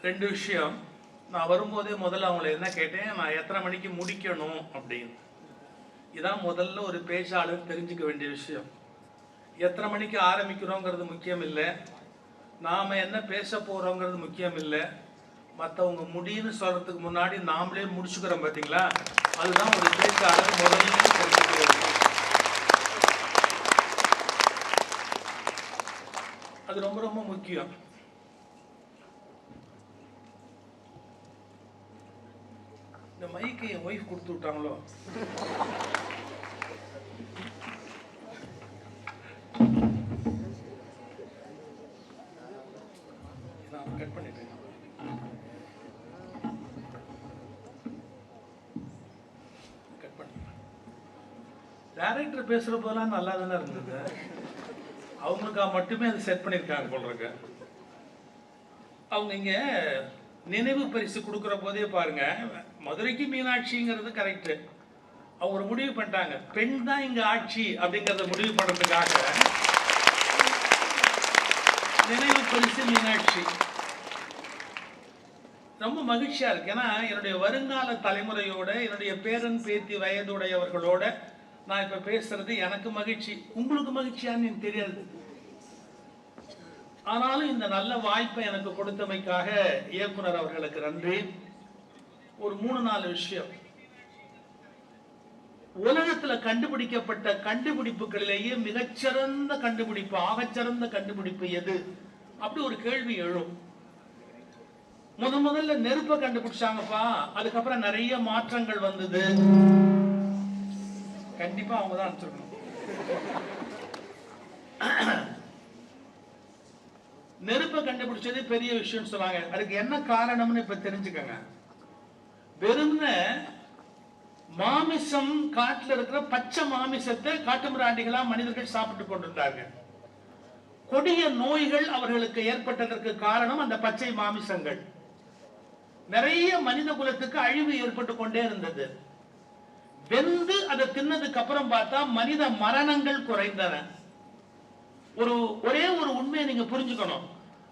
ரெண்டு விஷயம். நான் வரும்போதே முதல்ல அவங்களை என்ன கேட்டேன், நான் எத்தனை மணிக்கு முடிக்கணும் அப்படின்னு. இதான் முதல்ல ஒரு பேச்சாளர் தெரிஞ்சுக்க வேண்டிய விஷயம். எத்தனை மணிக்கு ஆரம்பிக்கிறோங்கிறது முக்கியம் இல்லை, நாம் என்ன பேச போகிறோங்கிறது முக்கியம் இல்லை. மற்றவங்க முடின்னு சொல்கிறதுக்கு முன்னாடி நாமளே முடிச்சுக்கிறோம் பார்த்தீங்களா, அதுதான் ஒரு பேச்சாளர் முதல்ல தெரிஞ்சுக்கிறது. அது ரொம்ப ரொம்ப முக்கியம். இந்த மைக்கு என் ஒய்ஃப் கொடுத்து விட்டாங்களோ, நான் கட் பண்ணிட்டேன். டைரக்டர் பேசுகிற போதெல்லாம் நல்லா தானே இருந்தது, அவங்களுக்காக மட்டுமே அது செட் பண்ணியிருக்காங்க போடுறாங்க. அவங்க இங்கே நினைவு பரிசு கொடுக்குற போதே பாருங்க, மதுரைக்கு மீனாட்சிங்கிறது கரெக்டு. அவங்க ஒரு முடிவு பண்ணிட்டாங்க, பெண் தான் இங்கே ஆட்சி அப்படிங்கிறத முடிவு பண்ணுறதுக்காக நினைவு பரிசு மீனாட்சி. ரொம்ப மகிழ்ச்சியாக இருக்கு. ஏன்னா என்னுடைய வருங்கால தலைமுறையோட, என்னுடைய பேரன் பேத்தி வயதுடையவர்களோட நான் இப்போ பேசுறது எனக்கு மகிழ்ச்சி. உங்களுக்கு மகிழ்ச்சியான்னு எனக்கு தெரியாது. ஆனாலும் இந்த நல்ல வாய்ப்பை எனக்கு கொடுத்தமைக்காக இயக்குனர் அவர்களுக்கு நன்றி. ஒரு 3-4 விஷயம். உலகத்துல கண்டுபிடிக்கப்பட்ட கண்டுபிடிப்புகளிலேயே மிகச்சிறந்த கண்டுபிடிப்பு, ஆகச்சிறந்த கண்டுபிடிப்பு எது அப்படி ஒரு கேள்வி எழும். முதல்ல நெருப்பை கண்டுபிடிச்சாங்கப்பா, அதுக்கப்புறம் நிறைய மாற்றங்கள் வந்தது. கண்டிப்பா அவங்க தான் அனுப்பிச்சிருக்கணும். நெருப்பை கண்டுபிடிச்சது பெரிய விஷயம் சொன்னாங்க. அதுக்கு என்ன காரணம்னு இப்ப தெரிஞ்சுக்கங்க. வெறும்ன மாமிசம், காட்டுல இருக்கிற பச்சை மாமிசத்தை காட்டுமிராண்டிகளா மனிதர்கள் சாப்பிட்டு கொண்டிருந்தாங்க. கொடிய நோய்கள் அவர்களுக்கு ஏற்பட்டதற்கு காரணம் அந்த பச்சை மாமிசங்கள். நிறைய மனித குலத்துக்கு அழிவு ஏற்பட்டு கொண்டே இருந்தது. வெந்து அதை தின்னதுக்கு அப்புறம் பார்த்தா மனித மரணங்கள் குறைந்தன. ஒரே ஒரு உண்மையை நீங்க புரிஞ்சுக்கணும்.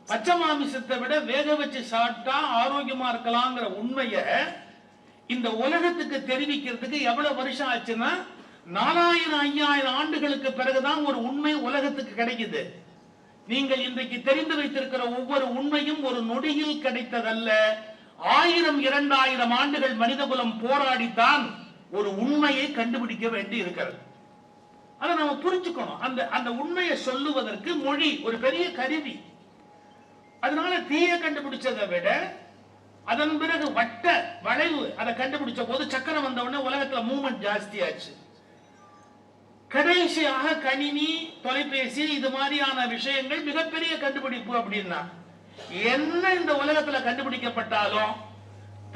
பச்சை மாமிசத்தை விட வேக வச்சு சாப்பிட்டா ஆரோக்கியமா இருக்கலாங்கிற உண்மையை இந்த உலகத்துக்கு தெரிவிக்கிறதுக்கு எவ்வளவு வருஷம் ஆச்சுன்னா, 4000-5000 ஆண்டுகளுக்கு பிறகுதான் ஒரு உண்மை உலகத்துக்கு கிடைக்குது. நீங்கள் இன்றைக்கு தெரிந்து வைத்திருக்கிற ஒவ்வொரு உண்மையும் ஒரு நொடியில் கிடைத்ததல்ல. 1000-2000 ஆண்டுகள் மனிதகுலம் போராடித்தான் ஒரு உண்மையை கண்டுபிடிக்க வேண்டி இருக்கிறது. அதை நம்ம புரிஞ்சுக்கணும். அந்த உண்மையை சொல்லுவதற்கு மொழி ஒரு பெரிய கருவி. அதனால தீய கண்டுபிடிச்சதை விட அதன் பிறகு வட்ட வளைவு அதை கண்டுபிடிச்ச போது, சக்கரம் வந்த உடனே உலகத்துல மூவ்மெண்ட் ஜாஸ்தி ஆச்சு. கடைசியாக கணினி, தொலைபேசி, இது மாதிரியான விஷயங்கள் மிகப்பெரிய கண்டுபிடிப்பு. அப்படின்னா என்ன இந்த உலகத்துல கண்டுபிடிக்கப்பட்டாலும்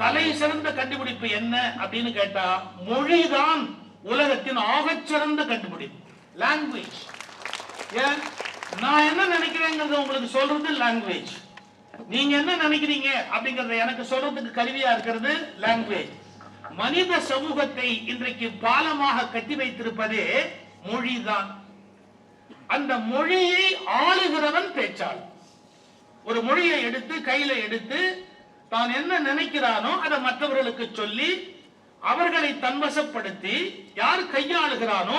தலை சிறந்த கண்டுபிடிப்பு என்ன அப்படின்னு கேட்டா, மொழிதான் உலகத்தின் ஆகச்சிறந்த கண்டுபிடிப்பு. லாங்குவேஜ். நான் என்ன நினைக்கிறேங்கிறது உங்களுக்கு சொல்றது லாங்குவேஜ். நீங்க என்ன நினைக்கிறீங்க அப்படிங்கறத எனக்கு சொல்றதுக்கு கருவியா இருக்கிறது லாங்குவேஜ். மனித சமூகத்தை இன்றைக்கு பாலமாக கட்டி வைத்திருப்பதே மொழிதான். அந்த மொழியை ஆளுகிறவன் பேச்சாளர். ஒரு மொழியை எடுத்து கையில எடுத்து தான் என்ன நினைக்கிறானோ அதை மற்றவர்களுக்கு சொல்லி அவர்களை தன்வசப்படுத்தி யார் கையாளுகிறானோ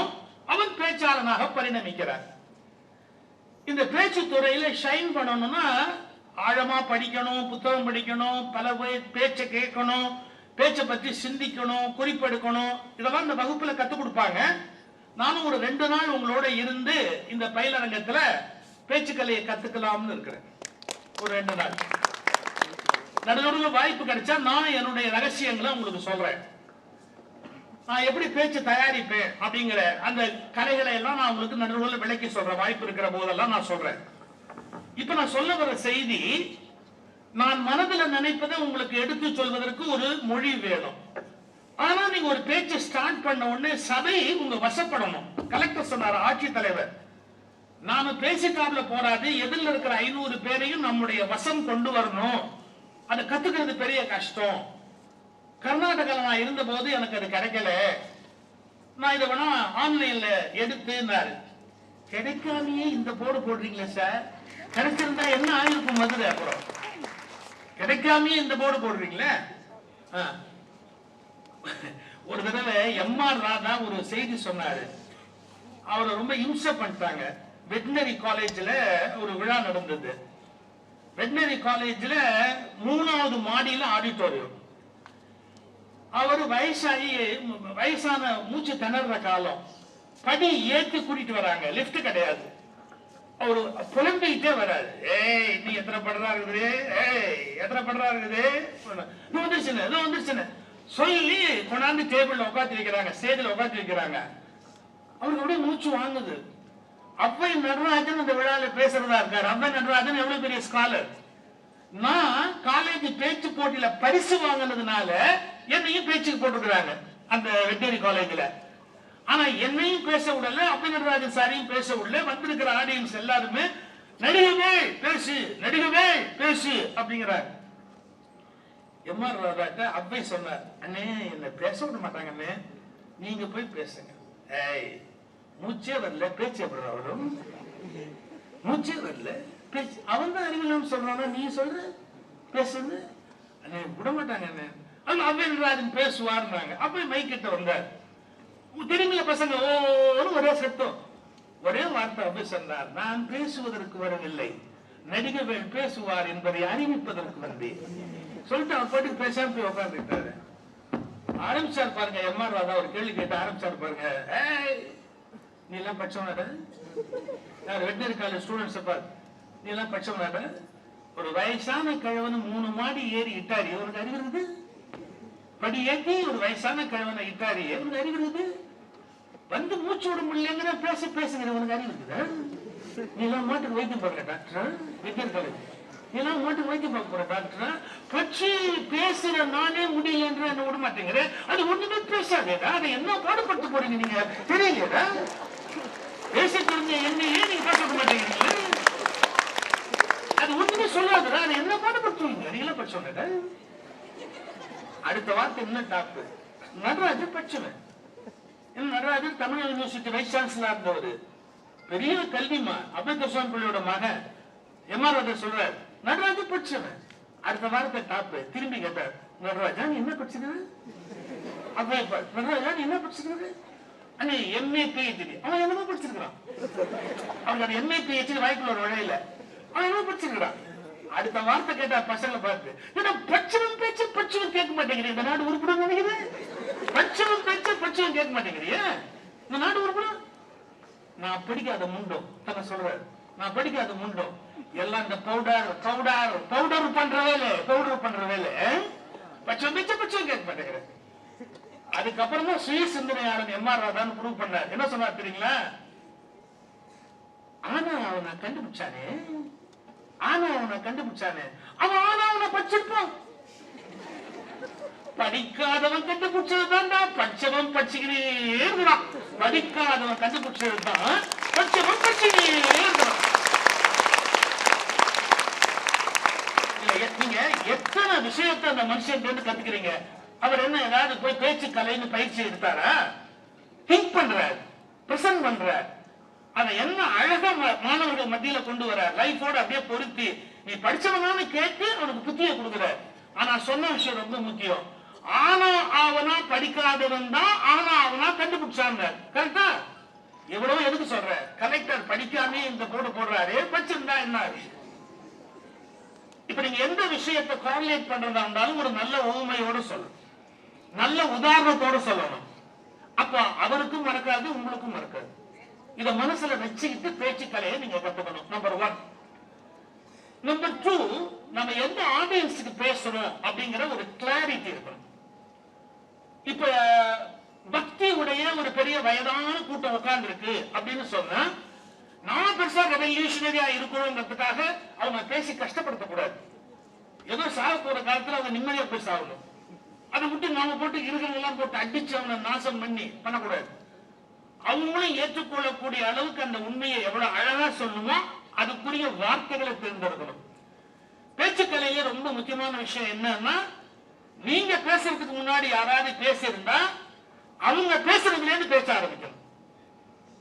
அவன் பேச்சாளனாக பரிணமிக்கிறார். இந்த பேச்சு துறையில ஷைன் பண்ணணும்னா ஆழமா படிக்கணும், புத்தகம் படிக்கணும், பல பேச்சை கேட்கணும், பேச்சை பற்றி சிந்திக்கணும், குறிப்பெடுக்கணும். இதெல்லாம் இந்த வகுப்புல கத்துக் கொடுப்பாங்க. நானும் ஒரு 2 நாள் உங்களோட இருந்து இந்த பயிலரங்கத்துல பேச்சுக்கலையை கத்துக்கலாம்னு இருக்கிறேன். ஒரு 2 நாள் நடுநடுவில் வாய்ப்பு கிடைச்சா நான் என்னுடைய ரகசியங்களை உங்களுக்கு சொல்றேன். நான் எப்படி பேச்சு தயாரிப்பேன் அப்படிங்கிற அந்த கலைகளை எல்லாம் நான் உங்களுக்கு நடுநடுவில் விளக்கி சொல்றேன். வாய்ப்பு இருக்கிற போதெல்லாம் நான் சொல்றேன். இப்ப நான் சொல்ல வர செய்தி, நான் மனதில் நினைப்பதை உங்களுக்கு எடுத்து சொல்வதற்கு ஒரு மொழி வேணும். ஆனா நீங்க ஒரு பேச்சு ஸ்டார்ட் பண்ண உடனே சபை உங்க வசப்படணும். கலெக்டர் சொன்னார், ஆட்சித்தலைவர், நாம பேசிட்டாப்ல போராது, எதிரில் இருக்கிற 500 பேரையும் நம்முடைய வசம் கொண்டு வரணும். அதை கத்துக்கிறது பெரிய கஷ்டம். கர்நாடகால நான் இருந்த போது எனக்கு அது கிடைக்கல, நான் இதை வேணா ஆன்லைன்ல எடுத்துனாரு. கிடைக்காமையே இந்த போர்டு போடுறீங்களா சார்? கிடைச்சிருந்தா என்ன ஆயிருக்கும் மதுரை? அப்புறம் கிடைக்காமயே இந்த போர்டு போடுறீங்களே. ஒரு தடவை எம்ஆர் ராதா ஒரு செய்தி சொன்னாரு. அவரை ரொம்ப இம்சை பண்ணிட்டாங்க. வெட்டினரி காலேஜ்ல ஒரு விழா நடந்தது. வெட்டினரி காலேஜ்ல 3வது மாடியில ஆடிட்டோரியம். அவர் வயசான மூச்சு திணற காலம். படி ஏத்தி கூட்டிட்டு வராங்க, லிப்ட் கிடையாது. அவரு புலம்பிக்கிட்டே வராது. ஏய் நீ எத்தனை படுறா இருக்குது, ஏய் எத்தனை படுறா இருக்குது, வந்துருச்சுன்னு சொல்லி கொண்டாந்து டேபிள்ல உட்காந்து வைக்கிறாங்க, ஸ்டேஜ்ல உட்காந்து வைக்கிறாங்க. அவருக்கு அப்படியே மூச்சு வாங்குது. அப்ப நடராஜன் அந்த விழால பேசுறதா இருக்காரு. அப்ப நடராஜன் எவ்வளவு பெரிய ஸ்காலர். நான் காலேஜ் பேச்சு போட்டியில பரிசு வாங்கினதுனால என்னையும் பேச்சுக்கு போட்டுக்கிறாங்க அந்த வெட்டரி காலேஜ்ல. ஆனா என்னையும் பேச விடல, அப்ப நடராஜன் சாரையும் பேச விடல. வந்திருக்கிற ஆடியன்ஸ் எல்லாருமே நடிகவே பேசு, நடிகவே பேசு அப்படிங்கிறார். எம்ஆர் ராதாட்ட அப்பை சொன்னார், அண்ணே என்ன பேச விட மாட்டாங்க அண்ணே, நீங்க போய் பேசுங்க. ஏய் மூச்சே வரல, பேச்சு எப்படி வரும்? மூச்சே வரல, பேச்சு. அவன் தான் அறிவியல் சொல்றானா, நீ சொல்ற பேசுன்னு அண்ணே விட மாட்டாங்க அண்ணே. அவ்வையன்ராஜன் பேசுவார்னாங்க. அப்ப மைக்கிட்ட வந்தார். திரும்பிய பசங்க ஓன்னு ஒரே சத்தம். ஒரே வார்த்தை அவ்வை சொன்னார், நான் பேசுவதற்கு வரவில்லை, நடிகர்கள் பேசுவார் என்பதை அறிவிப்பதற்கு வந்தேன் சொல்லிட்டு அவர் பாட்டுக்கு பேசாம போய் உட்காந்துட்டாரு. ஆரம்பிச்சார் பாருங்க எம்ஆர் ராதா ஒரு கேள்வி கேட்டு ஆரம்பிச்சார் பாருங்க. நீ எல்லாம் படிச்சவனாட, யார் வெட்டினரி காலேஜ் ஸ்டூடெண்ட்ஸ் பாரு, நீ எல்லாம் படிச்சவனாட, ஒரு வயசான கிழவனு 3 மாடி ஏறி இட்டாரி, உனக்கு அறிவு இருக்குது? படி ஏற்றி ஒரு வயசான கிழவனை இட்டாரி, உனக்கு அறிவு இருக்குது? வந்து மூச்சு விட முடியலங்கிற பேசுகிற உனக்கு அறிவு இருக்குதா? நீ எல்லாம் மாட்டுக்கு வைத்தியம் பார்க்கல டாக்டர், வெட்டினரி காலேஜ் நீ எல்லாம் மாட்டுக்கு வைத்தியம் பார்க்க போற டாக்டர், பற்றி பேசுற நானே முடியல என்று என்ன விட மாட்டேங்கிற, அது ஒண்ணுமே பேசாதேடா, அதை என்ன பாடுபட்டு போறீங்க நீங்க தெரியலடா, பேச தெரிஞ்ச என்னையே நீங்க பேச மாட்டேங்கிறீங்க, அது ஒண்ணுமே சொல்லாதடா, அதை என்ன பாடுபடுத்துவீங்க நீங்களா படிச்சோட. அடுத்த வார்த்தை என்ன டாப்பு, நடராஜன் படிச்சவன். Natarajan Tamil university vice chancellor இருந்தவர், பெரிய கல்விமா. அம்பேத்கர் சுவாமி பிள்ளையோட மகன் எம்ஆர் ராதா சொல்றார், நடராஜன் படிச்சவன். அடுத்த வாரத்தை டாப்பு திரும்பி கேட்டார், நடராஜன் என்ன படிச்சிருக்க? நடராஜன் என்ன படிச்சிருக்க? அண்ணே எம்ஏ பிஹெச்டி. அவன் என்னமோ படிச்சிருக்கான், அவன் எம்ஏ பிஹெச்டி வாய்க்குள்ள ஒரு வழியில அவன் என்ன படிச்சிருக்கான். அடுத்த வார்த்தை கேட்டா பசங்களை பார்த்து, பச்சவன் பேச்சு பச்சவன் கேட்க மாட்டேங்கிறீங்க, இந்த நாடு உருப்படும் நினைக்கிறேன். பச்சவன் பேச்சு பச்சவன் கேட்க மாட்டேங்கிறீங்க, இந்த நாடு உருப்படும். நான் படிக்காத முண்டோம் தன்னை சொல்றாரு, நான் படிக்காத முண்டோம் எல்லாம் இந்த பவுடர் பண்ற வேலை பச்சவன் பேச்சு பச்சவன் கேட்க மாட்டேங்கிறேன். அதுக்கப்புறம் தான் சுய சிந்தனையாளன் எம்ஆர் ராதான்னு ப்ரூவ் பண்ணார். என்ன சொன்னார் தெரியுங்களா? ஆனா அவனை கண்டுபிடிச்சானே, அவன் அவனை படிச்சிருப்பான். படிக்காதவன் கண்டுபிடிச்சதுதான் படிச்சவன் படிச்சுக்கிட்டே இருக்கிறான். படிக்காதவன் கண்டுபிடிச்சதுதான் படிச்சவன் படிச்சுக்கிட்டே இருக்கிறான். நீங்க எத்தனை விஷயத்தை அந்த மனுஷன் கத்துக்கிறீங்க. அவர் என்ன ஏதாவது போய் பேச்சு கலைன்னு பயிற்சி எடுத்தாரா? திங்க் பண்றார், பிரசன்ட் பண்றார். அதை என்ன அழகா மாணவர்கள் மத்தியில கொண்டு வர, லைஃபோட அப்படியே பொருத்தி நீ படிச்சவனான்னு கேட்டு அவனுக்கு புத்திய கொடுக்குற. ஆனா சொன்ன விஷயம் ரொம்ப முக்கியம். ஆனா ஆவனா படிக்காதவன் தான் ஆனா ஆவனா கண்டுபிடிச்சாங்க. கரெக்டா? எவ்வளவு எதுக்கு சொல்ற? கலெக்டர் படிக்காமே இந்த போர்டு போடுறாரு, படிச்சிருந்தா என்ன? இப்ப நீங்க எந்த விஷயத்தை கோரிலேட் பண்றதா இருந்தாலும் ஒரு நல்ல உவமையோட சொல்லணும், நல்ல உதாரணத்தோட சொல்லணும். அப்ப அவருக்கும் மறக்காது, உங்களுக்கும் மறக்காது. இத மனசுல வச்சுக்கிட்டு பேச்சு கலையை நீங்க கத்துக்கணும். நம்பர் 1. நம்பர் 2, நம்ம எந்த ஆடியன்ஸுக்கு பேசுறோம் அப்படிங்கிற ஒரு கிளாரிட்டி இருக்கணும். இப்ப பக்தி உடைய ஒரு பெரிய வயதான கூட்டம் உட்கார்ந்து இருக்கு அப்படின்னு சொன்னா, நான் பெருசா ரெவல்யூஷனரியா இருக்கணும்ன்றதுக்காக அவங்க பேசி கஷ்டப்படுத்தக்கூடாது. ஏதோ சாக போற காலத்துல அவங்க நிம்மதியா போய் சாகணும். அதை விட்டு நாம போட்டு இருக்கிறதெல்லாம் போட்டு அடிச்சு அவனை நாசம் பண்ணக்கூடாது. அவங்களும் ஏற்றுக்கொள்ளக்கூடிய அளவுக்கு அந்த உண்மையை எவ்வளவு அழகா சொல்லணுமோ அதுக்குரிய வார்த்தைகளை தேர்ந்தெடுக்கணும். பேச்சுக்கலையில ரொம்ப முக்கியமான விஷயம் என்னன்னா, நீங்க பேசுறதுக்கு முன்னாடி யாராவது பேசியிருந்தா அவங்க பேசுறதுல இருந்து பேச ஆரம்பிக்கணும்.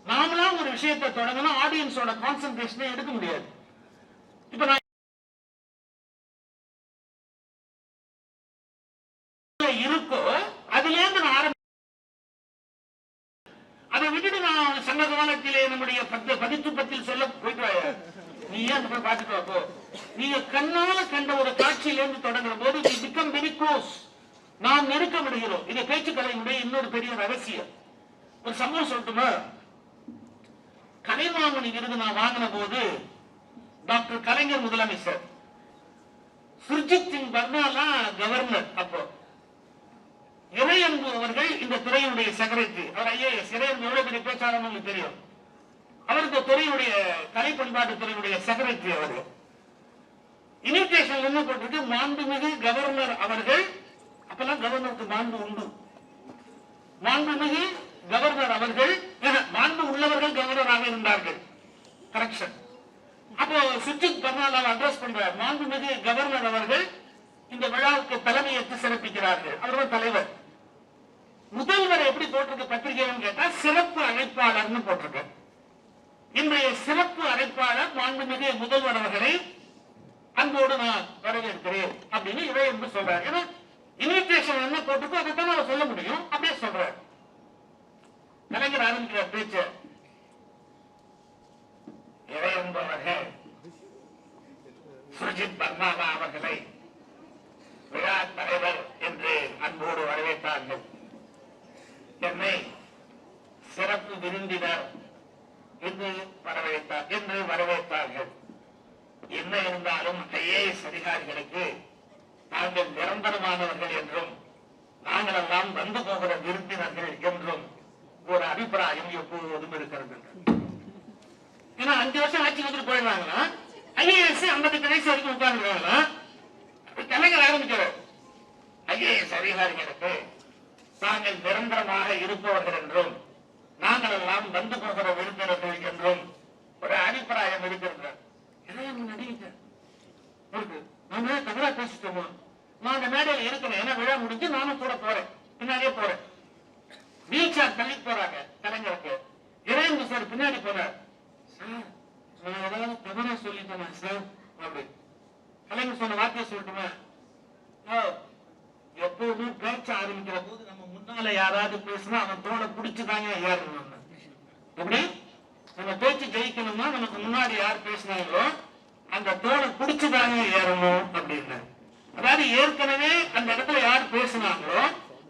நாமளா ஒரு விஷயத்தை தொடங்கணும், ஆடியன்ஸோட கான்சென்ட்ரேஷனை எடுக்க முடியாது. இப்ப நான் இருக்கோ அதுல இருந்து நான் ஆரம்பி அதை விட்டுட்டு நான் சங்க காலத்திலே நம்முடைய பதித்து பத்தில் சொல்ல போயிட்டு நீ ஏன் போய் பார்த்துட்டு வாப்போ. நீங்க கண்ணால கண்ட ஒரு காட்சியிலிருந்து தொடங்குற போது பிகம் வெரி க்ளோஸ், நாம் நெருக்க முடிகிறோம். இது பேச்சுக்கலையுடைய இன்னொரு பெரிய ரகசியம். ஒரு சம்பவம் சொல்லட்டுமா? கலைமாமணி விருது நான் வாங்கின போது டாக்டர் கலைஞர் முதலமைச்சர், சுர்ஜித் சிங் பர்னாலா கவர்னர், அப்போ இறையன்பு அவர்கள் இந்த துறையினுடைய செக்ரட்டரி. அவர் ஐஏஎஸ். இறையன்பு எவ்வளவு பெரிய பேச்சாளர் உங்களுக்கு தெரியும். அவர் இந்த துறையுடைய கலை பண்பாட்டு துறையுடைய செக்ரட்டரி. அவர் இன்விடேஷன் என்ன போட்டிருக்கு, மாண்புமிகு கவர்னர் அவர்கள். அப்பெல்லாம் கவர்னருக்கு மாண்பு உண்டு. மாண்புமிகு கவர்னர் அவர்கள், மாண்பு உள்ளவர்கள் கவர்னராக இருந்தார்கள். கரெக்ஷன். அப்போ சுர்ஜித் பர்னாலாவை அட்ரஸ் பண்ற மாண்புமிகு கவர்னர் அவர்கள் இந்த விழாவுக்கு தலைமையேற்று சிறப்பிக்கிறார்கள். அவர்கள் தலைவர். முதல்வர் எப்படி போட்டிருக்க பத்திரிகைன்னு கேட்டா சிறப்பு அழைப்பாளர்னு போட்டிருக்க. இன்றைய சிறப்பு அழைப்பாளர் மாண்புமிகு முதல்வர் அவர்களை அன்போடு நான் வரவேற்கிறேன் அப்படின்னு இறையன்பு சொல்றாரு. ஏன்னா இன்விடேஷன் என்ன போட்டுக்கோ அதைத்தான் அவர் சொல்ல முடியும். அப்படியே சொல்றாரு. கலைஞர் ஆரம்பிக்கிற பேச்சு, இறையன்பு அவர்கள் சுர்ஜித் பர்னாலா அவர்களை விழா தலைவர் என்று அன்போடு வரவேற்றார்கள். என்னை சிறப்பு விருந்தினர் என்று வரவேற்றார்கள். என்ன இருந்தாலும் ஐஏஎஸ் அதிகாரிகளுக்கு நாங்கள் நிரந்தரமானவர்கள் என்றும் நாங்கள் எல்லாம் வந்து போகிற விருந்தினர்கள் என்றும் ஒரு அபிப்பிராயம் எப்போதும் இருக்கிறது. ஏன்னா 5 வருஷம் ஆட்சி வந்துட்டு போயிடுறாங்கன்னா ஐஏஎஸ் 58 வயசு வரைக்கும் உட்கார்ந்துருக்காங்கன்னா கலைஞர் ஆரம்பிக்கிறார். ஐஏஎஸ் அதிகாரிகளுக்கு நாங்கள் நிரந்தரமாக இருப்பவர்கள் என்றும் நாங்கள் எல்லாம் வந்து போகிற விருந்தினர்கள் என்றும் ஒரு அபிப்பிராயம் இருக்கிறது. நான் தவறா பேசிட்டோமா? நான் அந்த மேடையில் இருக்கிறேன். ஏன்னா விழா முடிஞ்சு நானும் கூட போறேன், பின்னாடியே போறேன். வீல் சேர் தள்ளி போறாங்க கலைஞருக்கு. இறையன்பு சார் பின்னாடி போறார். சார் நான் ஏதாவது தவறா சொல்லிட்டேனா சார் அப்படி. கலைஞர் சொன்ன வார்த்தையை சொல்லட்டுமா? எப்போதுமே பேச்ச ஆரம்பிக்கிற போது நம்ம முன்னால யாராவது பேசினா அவன் தோட புடிச்சுதாங்க ஏறணும். எப்படி நம்ம பேச்சு ஜெயிக்கணும்னா நமக்கு முன்னாடி யார் பேசினாங்களோ அந்த தோலை புடிச்சுதாங்க ஏறணும் அப்படின்னு. அதாவது ஏற்கனவே அந்த இடத்துல யார் பேசினாங்களோ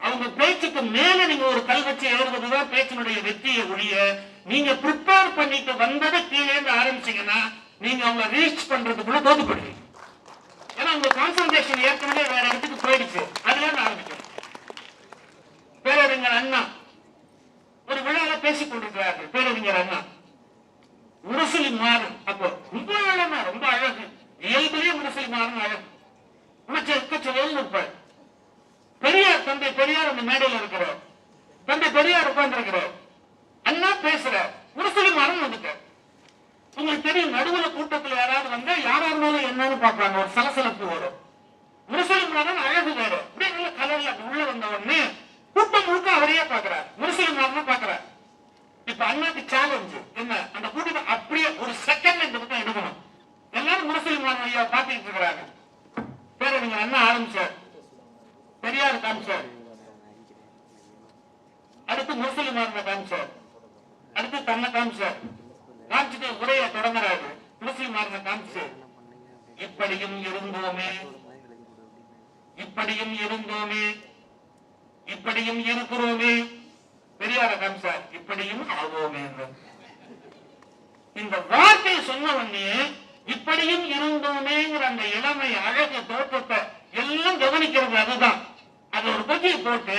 அவங்க பேச்சுக்கு மேல நீங்க ஒரு கல் வச்சு ஏறுவதுதான் பேச்சினுடைய வெற்றியை ஒழிய, நீங்க ப்ரிப்பேர் பண்ணிட்டு வந்ததை கீழே ஆரம்பிச்சீங்கன்னா நீங்க அவங்க ரீச் பண்றதுக்குள்ள தோத்து போடுவீங்க. ஏன்னா உங்க கான்சன்ட்ரேஷன் ஏற்கனவே வேற இடத்துக்கு போயிடுச்சு. அதுல இருந்து ஆரம்பிக்கும். பேரறிஞர் அண்ணா ஒரு விழால பேசிக் கொண்டிருக்கிறார்கள். பேரறிஞர் அண்ணா முரசொலி மாறன். அப்போ ரொம்ப அழகா, ரொம்ப அழகு, இயல்பிலேயே முரசொலி மாறன் அழகு. இருப்பார். பெரியார், தந்தை பெரியார் அந்த மேடையில் இருக்கிறார். தந்தை பெரியார் உட்கார்ந்து இருக்கிறார். அண்ணா பேசுற முரசொலி மாறன் வந்துட்டார். உங்களுக்கு தெரியும், நடுவுல கூட்டத்தில் யாராவது வந்தா யாரா இருந்தாலும் என்னன்னு பாப்பாங்க, ஒரு சலசலப்பு வரும். முரசொலி மாறன் அழகு வேற, அப்படியே நல்ல கலர்ல உள்ள வந்த உடனே கூட்டம் முழுக்க அவரையே பாக்குறார், முரசொலி மாறன் பாக்குறார். இப்ப அண்ணாக்கு சேலஞ்சு என்ன, அந்த கூட்டத்தை அப்படியே ஒரு செகண்ட் இந்த பக்கம் எடுக்கணும். எல்லாரும் முரசொலி மாறன் ஐயா பாத்துக்கிட்டு இருக்கிறாங்க. பேரறிஞர் அண்ணா ஆரம்பிச்சார், பெரியார் காமிச்சார், அடுத்து முரசொலி மாறனை காமிச்சார், அடுத்து தன்னை காமிச்சார். காமிச்சுட்டு உரைய தொடங்குறாரு. முஸ்லிம் மாறனை காமிச்சு, இப்படியும் இருந்தோமே, இப்படியும் இருந்தோமே, இப்படியும் இருக்கிறோமே. பெரியார காமிச்சார், இப்படியும் ஆவோமே. இந்த வார்த்தை சொன்ன உடனே இப்படியும் இருந்தோமேங்கிற அந்த இளமை அழகு தோற்றத்தை எல்லாம் கவனிக்கிறது. அதுதான் அது ஒரு பத்தியை போட்டு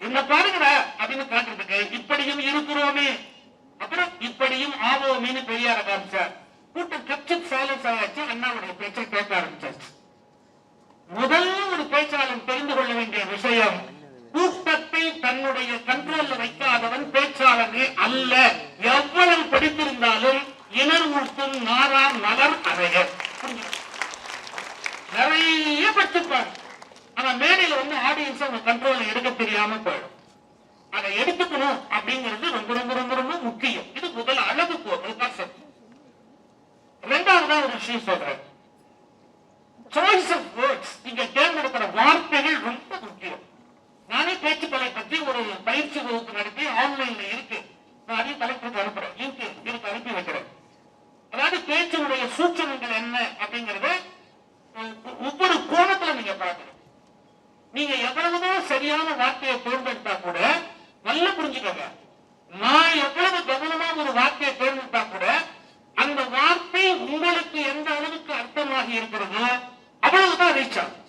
என்ன பாருங்கடா அப்படின்னு காட்டுறதுக்கு இப்படியும் இருக்கிறோமே, அப்புறம் இப்படியும் ஆவோமேன்னு பெரியார காமிச்சார். கூட்டம் கட்சி சைலன்ஸ் ஆயாச்சு. அண்ணாவுடைய பேச்சை கேட்க ஆரம்பிச்சாச்சு. முதல்ல ஒரு பேச்சாளன் தெரிந்து கொள்ள வேண்டிய விஷயம், கூட்டத்தை தன்னுடைய கண்ட்ரோல்ல வைக்காதவன் பேச்சாளனே அல்ல. எவ்வளவு படித்திருந்தாலும் இனர் உள்த்தும் நாரார் மலர் அறையர். நிறைய படிச்சிருப்பாங்க, ஆனா மேடையில வந்து ஆடியன்ஸ் அவங்க கண்ட்ரோல்ல எடுக்க தெரியாம போயிடும். அதை எடுத்துக்கணும் அப்படிங்கிறது ரொம்ப ரொம்ப ரொம்ப ரொம்ப முக்கியம். இது முதல் அழகு போகும். இரண்டாவதா ஒரு விஷயம் சொல்றேன், சாய்ஸ் ஆஃப் வேர்ட்ஸ். நீங்க தேர்ந்தெடுக்கிற வார்த்தைகள் ரொம்ப முக்கியம். சரியான வார்த்தையை தேர்ந்தெடுத்தா கூட நல்லா புரிஞ்சுக்கோங்க, நான் எவ்வளவு கவனமா ஒரு வார்த்தையை தேர்ந்தெடுத்தா கூட அந்த வார்த்தை உங்களுக்கு எந்த அளவுக்கு அர்த்தமாகி இருக்கிறதோ அவ்வளவுதான் ரீச் ஆகும்.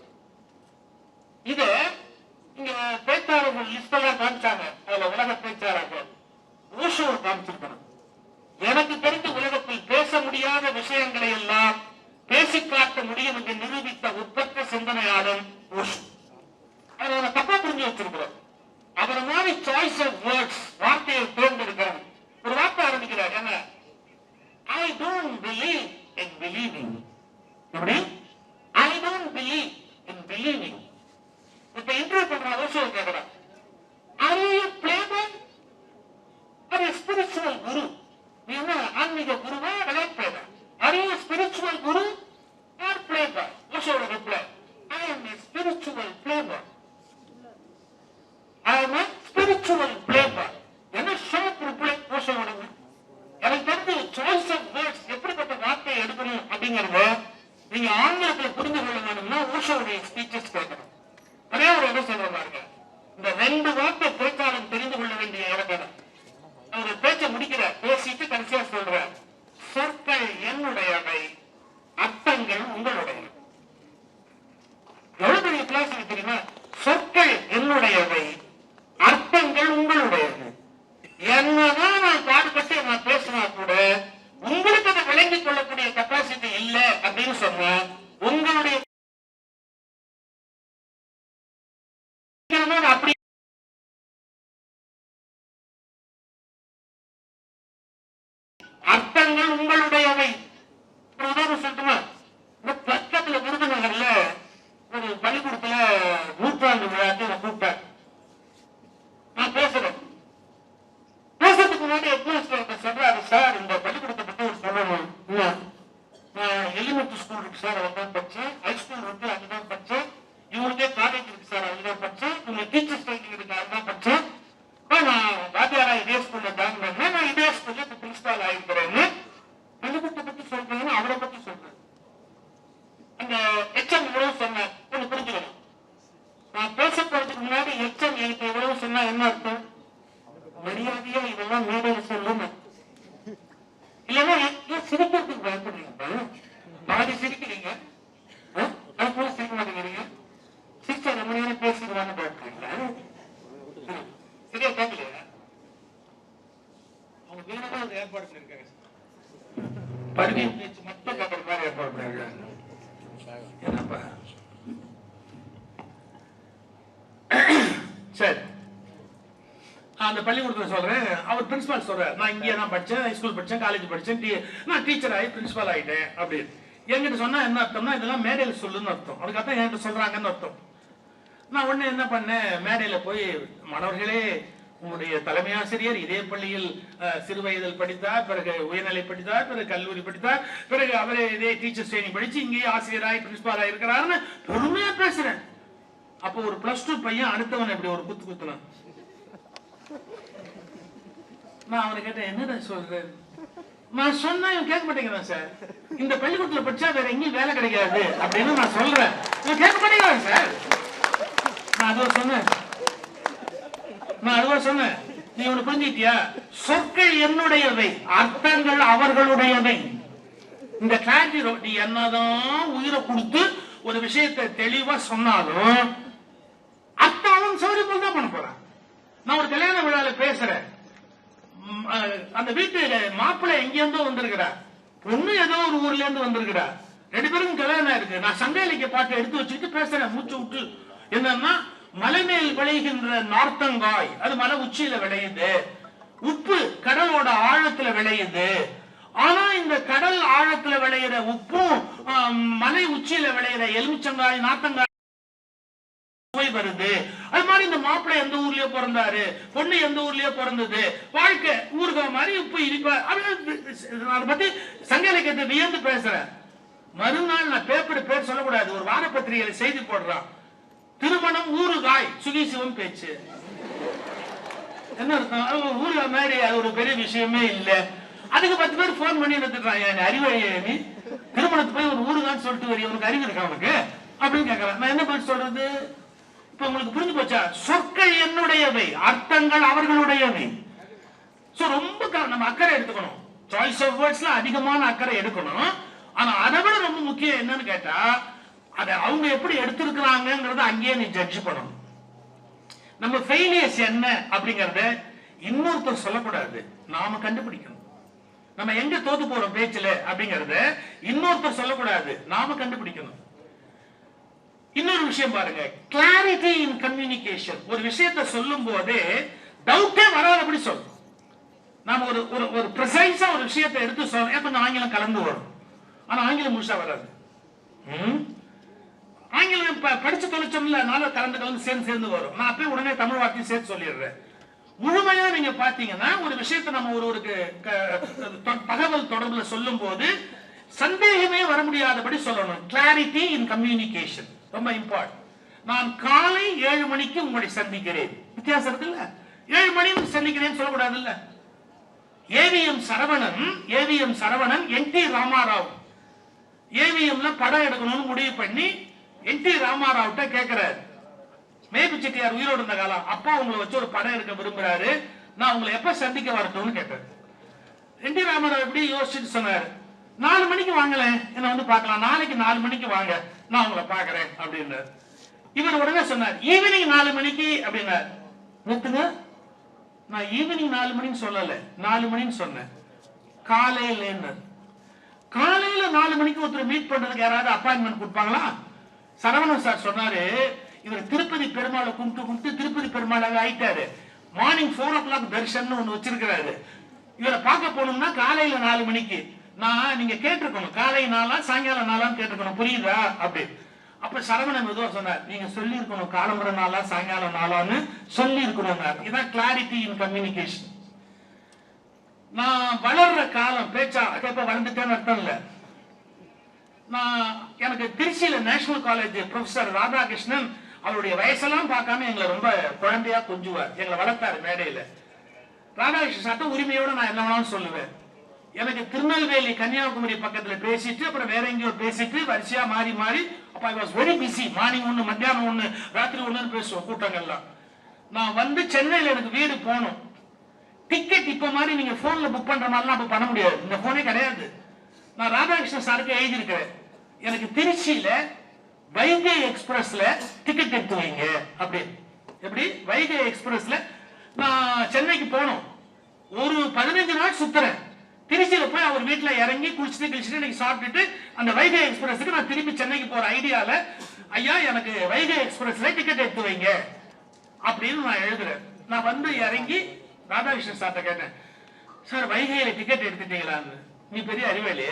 இத இங்க பேச்சாளர்கள் லிஸ்ட் எல்லாம் காமிச்சாங்க. அதுல உலக பேச்சாளர்கள் ஓஷோவை காமிச்சிருக்கணும். எனக்கு தெரிந்து உலகத்தில் பேச முடியாத விஷயங்களை எல்லாம் பேசி காட்ட முடியும் என்று நிரூபித்த உற்பத்த சிந்தனையாளர் ஓஷோ. அதை தப்பா புரிஞ்சு வச்சிருக்கிறோம். அவர் மாதிரி சாய்ஸ் ஆஃப் வேர்ட்ஸ், வார்த்தையை தேர்ந்தெடுக்கிறார். ஒரு வார்த்தை ஆரம்பிக்கிறார், என்ன, I don't believe in believing. எப்படி? I don't believe in believing. இப்ப இன்டர்வியூ பண்ற ஓஷோ கேட்கிறார், are you a playboy or a spiritual guru? நீ என்ன ஆன்மீக குருவா விளையாட்டு? Are you a spiritual guru or playboy? ஓஷோட reply, I am a spiritual playboy. I am a spiritual playboy. என்ன ஷார்ப் ரிப்ளை ஓஷோவோட. எனக்கு தெரிஞ்சு சாய்ஸ் ஆஃப் வேர்ட்ஸ், எப்படிப்பட்ட வார்த்தையை எடுக்கணும் அப்படிங்கறத நீங்க ஆங்கிலத்தில் புரிந்து கொள்ள வேணும்னா ஓஷோவுடைய ஸ்பீச்சஸ் கேட்கணும். ஒரே ஒரு இடம் சொல்ற பாருங்க, இந்த 2 வார்த்தை பேச்சாளர் தெரிந்து கொள்ள வேண்டிய இடம். அவர் பேச்ச முடிக்கிற பேசிட்டு கடைசியா சொல்ற, சொற்கள் என்னுடையவை, அர்த்தங்கள் உங்களுடையவை. எவ்வளவு பெரிய கிளாஸ் தெரியுமா? சொற்கள் என்னுடையவை, அர்த்தங்கள் உங்களுடையது. என்னதான் நான் பாடுபட்டு நான் பேசினா கூட உங்களுக்கு அதை விளங்கிக் கொள்ளக்கூடிய கெப்பாசிட்டி இல்லை அப்படின்னு சொன்னா உங்களுடைய அப்படி அர்த்தங்கள் உங்களுடையவை. ஒரு உதாரணம் சொல்லட்டுமா? இந்த பக்கத்துல விருதுநகர்ல ஒரு பள்ளிக்கூடத்துல நூற்றாண்டு விழாக்கு நான் கூப்பிட்டேன். நான் பேசுறேன். பேசுறதுக்கு முன்னாடி ஹெட்மாஸ்டர் சொல்றாரு, சார் இந்த பள்ளிக்கூடத்தை பத்தி ஒரு சொல்லணும். நான் எலிமெண்ட்ரி ஸ்கூல் இருக்கு சார், அதான் படிச்சேன். ஹைஸ்கூல் இருக்கு, அதுதான் படிச்சேன். இவங்களுக்கே காலேஜ் இருக்கு சார், அதுதான் படிச்சேன். இவங்க டீச்சர்ஸ் ட்ரைனிங் இருக்கு, அதுதான் படிச்சேன். நான் வாத்தியாரா இதே ஸ்கூல்ல ஜாயின் பண்ணேன். நான் இதே ஸ்கூல்ல இப்ப பிரின்சிபால் ஆயிருக்கிறேன்னு பள்ளிக்கூடத்தை பத்தி சொல்றேன்னு அவரை பத்தி சொல்றேன். அந்த எச்எம் இவ்வளவு சொன்னேன், கொஞ்சம் புரிஞ்சுக்கணும். நான் பேச போறதுக்கு முன்னாடி எச்எம் எனக்கு இவ்வளவு சொன்னா என்ன அர்த்தம்? மரியாதையா இதெல்லாம் மேடையில் சொல்லணும். இல்லைன்னா சிரிக்கிறதுக்கு பயப்படுறீங்க. பாதி சிரிக்கிறீங்க, அது போல சிரிக்க மாட்டேங்கிறீங்க. சிரிச்சா ரொம்ப நேரம் பேசிடுவான்னு பயப்படுறீங்களா? சரியா கேட்கலையா? அவங்க வேணுமா ஒரு ஏற்பாடு பண்ணிருக்காங்க. பருவி பேச்சு மட்டும் கேட்கற மாதிரி ஏற்பாடு பண்ணிருக்காங்க. என்னப்பா சரி, அந்த பள்ளிக்கூடத்தில் சொல்றேன். அவர் பிரின்சிபால் சொல்றாரு, நான் இங்கே தான் படிச்சேன், ஹைஸ்கூல் படிச்சேன், காலேஜ் படிச்சேன், நான் டீச்சர் ஆகி பிரின்சிபால் ஆயிட்டேன் அப்படின்னு. என்கிட்ட சொன்னா என்ன அர்த்தம்னா, இதெல்லாம் மேடையில் சொல்லுன்னு அர்த்தம். அதுக்கப்புறம் என்கிட்ட சொல்றாங்கன்னு அர்த்தம். நான் உடனே என்ன பண்ணேன், மேடையில போய், மாணவர்களே, உங்களுடைய தலைமை ஆசிரியர் இதே பள்ளியில் சிறு வயதில் படித்தார், பிறகு உயர்நிலை படித்தார், பிறகு கல்லூரி படித்தார், பிறகு அவரே இதே டீச்சர் ட்ரைனிங் படிச்சு இங்கேயே ஆசிரியராகி பிரின்சிபால் இருக்கிறாருன்னு பெருமையா பேசுறேன். அப்போ ஒரு +2 பையன் அடுத்தவன் இப்படி ஒரு குத்து குத்துனான். நான் அவனை கேட்டேன், என்னடா சொல்றேன்? நான் சொன்னா இவன் கேட்க மாட்டேங்கிறான் சார். இந்த பள்ளிக்கூடத்துல படிச்சா வேற எங்கேயும் வேலை கிடைக்காது அப்படின்னு நான் சொல்றேன். இவன் கேட்க மாட்டேங்கிறான் சார். நான் அதுவா சொன்னேன். நீ ஒண்ணு புரிஞ்சுக்கிட்டியா? சொற்கள் என்னுடையவை, அர்த்தங்கள் அவர்களுடையவை. இந்த கிளாரிட்டி, நீ என்னதான் உயிரை கொடுத்து ஒரு விஷயத்தை தெளிவா சொன்னாலும் அர்த்தம் சௌரியமாக தான் பண்ண போறான். நான் ஒரு கல்யாண விழால பேசுறேன். அந்த வீட்டுல மாப்பிள்ளை எங்கிருந்தோ வந்திருக்கிறார், பொண்ணு ஏதோ ஒரு ஊர்ல இருந்து வந்திருக்கிறார். 2 பேருக்கும் கல்யாணம் இருக்கு. நான் சங்க இலக்கிய பாட்டை எடுத்து வச்சுட்டு பேசுறேன் மூச்சு விட்டு. என்னன்னா, மலை மேல் விளைகின்ற நார்த்தங்காய் அது மலை உச்சியில விளையுது, உப்பு கடலோட ஆழத்துல விளையுது. ஆனா இந்த கடல் ஆழத்துல விளையிற உப்பும் மலை உச்சியில விளையிற எலுமிச்சங்காய் நார்த்தங்காய் வருது. அது மாதிரி இந்த மாப்பிள்ளை எந்த ஊர்லயோ பிறந்தாரு, பொண்ணு எந்த ஊர்லயோ பிறந்தது, வாழ்க்கை ஊறுகாய் மாதிரி உப்பு இனிப்பா. அதை பத்தி சங்க இலக்கியத்தை வியந்து பேசுறேன். மறுநாள் நான் பேர் சொல்லக்கூடாது, ஒரு வார பத்திரிகையில செய்தி போடுறான், திருமணம் ஊறுகாய் சுகிசிவம் பேச்சு. என்ன அர்த்தம்? ஊறுகாய் மாதிரி அது ஒரு பெரிய விஷயமே இல்லை. அதுக்கு 10 பேர் போன் பண்ணி எடுத்துட்டான், அறிவழியே நீ திருமணத்து போய் ஒரு ஊறுகான்னு சொல்லிட்டு வரி, உனக்கு அறிவு இருக்கா உனக்கு அப்படின்னு கேட்கறான். நான் என்ன பண்ணி சொல்றது? இப்ப உங்களுக்கு புரிஞ்சு போச்சா? சொற்கள் என்னுடையவை, அர்த்தங்கள் அவர்களுடையவை. சோ ரொம்ப நம்ம அக்கறை எடுத்துக்கணும். சாய்ஸ் ஆஃப் வேர்ட்ஸ்ல அதிகமான அக்கறை எடுக்கணும். ஆனா அதை விட ரொம்ப முக்கியம் என்னன்னு கேட்டா, அதை அவங்க எப்படி எடுத்திருக்கிறாங்கிறத அங்கேயே நீ ஜட்ஜ் பண்ணணும். நம்ம ஃபெயிலியர்ஸ் என்ன அப்படிங்கறத இன்னொருத்தர் சொல்லக்கூடாது, நாம கண்டுபிடிக்கணும். நம்ம எங்க தோத்து போறோம் பேச்சுல அப்படிங்கறத இன்னொருத்தர் சொல்லக்கூடாது, நாம கண்டுபிடிக்கணும். இன்னொரு விஷயம் பாருங்க, கிளாரிட்டி இன் கம்யூனிகேஷன். ஒரு விஷயத்தை சொல்லும் போதே டவுட்டே வராதபடி சொல்லணும். நாம ஒரு ஒரு ப்ரிசைஸா ஒரு விஷயத்தை எடுத்து சொல்றோம். கொஞ்சம் ஆங்கிலம் கலந்து வரும், ஆனா ஆங்கிலம் முழுசா வராது. ஆங்கிலம் படிச்சு தொலைச்சோம்ல, நாளை கலந்து சேர்ந்து வரும். நான் அப்பயே உடனே தமிழ் வார்த்தையும் சேர்த்து சொல்லிடுறேன். முழுமையா நீங்க பாத்தீங்கன்னா ஒரு விஷயத்தை நம்ம ஒருவருக்கு தகவல் தொடர்புல சொல்லும் போது சந்தேகமே வர முடியாதபடி சொல்லணும். கிளாரிட்டி இன் கம்யூனிகேஷன் ரொம்ப இம்பார்ட்டன்ட். நான் காலை 7 மணிக்கு உங்களை சந்திக்கிறேன், வித்தியாசம் இருக்குல்ல? 7 மணிக்கு சந்திக்கிறேன் சொல்லக்கூடாது இல்ல? ஏவிஎம் சரவணன் NT ராமாராவ் ஏவிஎம்ல படம் எடுக்கணும்னு முடிவு பண்ணி NT ராமாராவ்ட்ட கேட்கிறாரு. மேபி செட்டியார் உயிரோடு இருந்த காலம், அப்பா உங்களை வச்சு ஒரு படம் எடுக்க விரும்புறாரு, நான் உங்களை எப்ப சந்திக்க வரட்டும்னு கேட்டார். NT ராமாராவ் எப்படி யோசிச்சுட்டு சொன்னார், 4 மணிக்கு வாங்கலேன், என்ன வந்து பார்க்கலாம், நாளைக்கு 4 மணிக்கு வாங்க, நான் உங்களை பார்க்கறேன் அப்படின்னார். இவர் உடனே சொன்னார், ஈவினிங் 4 மணிக்கு அப்படின்னார். நிறுத்துங்க, நான் ஈவினிங் 4 மணின்னு சொல்லல, 4 மணின்னு சொன்னேன். காலையில 4 மணிக்கு ஒருத்தர் மீட் பண்றதுக்கு யாராவது அப்பாயின்மெண்ட் கொடுப்பாங்களா? சரவணன் சார் சொன்னாரு, இவர் திருப்பதி பெருமாளை கும்பிட்டு திருப்பதி பெருமாளாக ஆயிட்டாரு. மார்னிங் 4 o'clock தரிசனம் ஒண்ணு வச்சிருக்கிறாரு. இவரை பார்க்க போனோம்னா காலையில 4 மணிக்கு. நான் நீங்க கேட்டிருக்கணும், காலை 4 சாயங்காலம் 4 கேட்டிருக்கணும், புரியுதா அப்படி. அப்ப சரவணன் மெதுவா சொன்னார், நீங்க சொல்லி இருக்கணும் காலம்பர 4 சாயங்காலம் 4 சொல்லி இருக்கணும். இதான் கிளாரிட்டி இன் கம்யூனிகேஷன். நான் வளர்ற காலம் பேச்சா இப்ப வளர்ந்துட்டேன்னு அர்த்தம் இல்ல. நான் எனக்கு திருச்சியில நேஷனல் காலேஜ் ப்ரொஃபசர் ராதாகிருஷ்ணன் அவருடைய வயசெல்லாம் பார்க்காம எங்களை ரொம்ப குழந்தையா கொஞ்சுவார், எங்களை வளர்த்தாரு மேடையில. ராதாகிருஷ்ணன் சட்ட உரிமையோட நான் என்ன வேணாலும் சொல்லுவேன். எனக்கு திருநெல்வேலி கன்னியாகுமரி பக்கத்துல பேசிட்டு அப்புறம் வேற எங்கேயோ பேசிட்டு வரிசையா மாறி அப்ப I was very busy. Morning 1, மத்தியானம் 1, ராத்திரி 1 பேசுவோம் கூட்டங்கள்லாம். நான் வந்து சென்னையில எனக்கு வீடு போகணும். டிக்கெட் இப்ப மாதிரி நீங்க போன்ல புக் பண்ற மாதிரிலாம் அப்ப பண்ண முடியாது, இந்த போனே கிடையாது. நான் ராதாகிருஷ்ணன் சாருக்கு எழுதியிருக்கிறேன், எனக்கு திருச்சியில வைகை எக்ஸ்பிரஸ்ல டிக்கெட் எடுத்து வைங்க அப்படி. எப்படி வைகை எக்ஸ்பிரஸ்ல நான் சென்னைக்கு போனோம், ஒரு 15 நாள் சுத்துறேன். திருச்சியில போய் அவர் வீட்டுல இறங்கி குளிச்சுட்டு இன்னைக்கு சாப்பிட்டுட்டு அந்த வைகை எக்ஸ்பிரஸ்க்கு நான் திரும்பி சென்னைக்கு போற ஐடியால, ஐயா எனக்கு வைகை எக்ஸ்பிரஸ்ல டிக்கெட் எடுத்து வைங்க அப்படின்னு நான் எழுதுறேன். நான் வந்து இறங்கி ராதாகிருஷ்ணன் சார்ட்ட கேட்டேன், சார் வைகையில டிக்கெட் எடுத்துட்டீங்களான்னு. நீ பெரிய அறிவாளி,